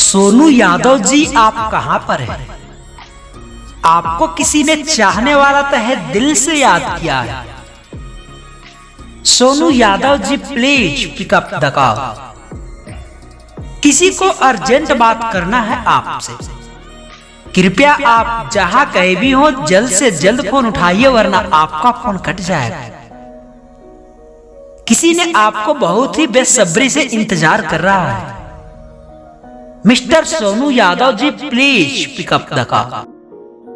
सोनू यादव जी, आप कहां पर हैं? आपको किसी ने चाहने वाला तहे दिल से याद किया है। Sonu Yadav ji, please pick up the call. किसी को अर्जेंट बात करना है आपसे। कृपया आप जहां कहीं भी हो जल्द से जल्द फोन उठाइए, वरना आपका फोन कट जाएगा। किसी ने आपको बहुत ही बेसब्री से इंतजार कर रहा है। Mister Sonu Yadav ji, please pick up the call.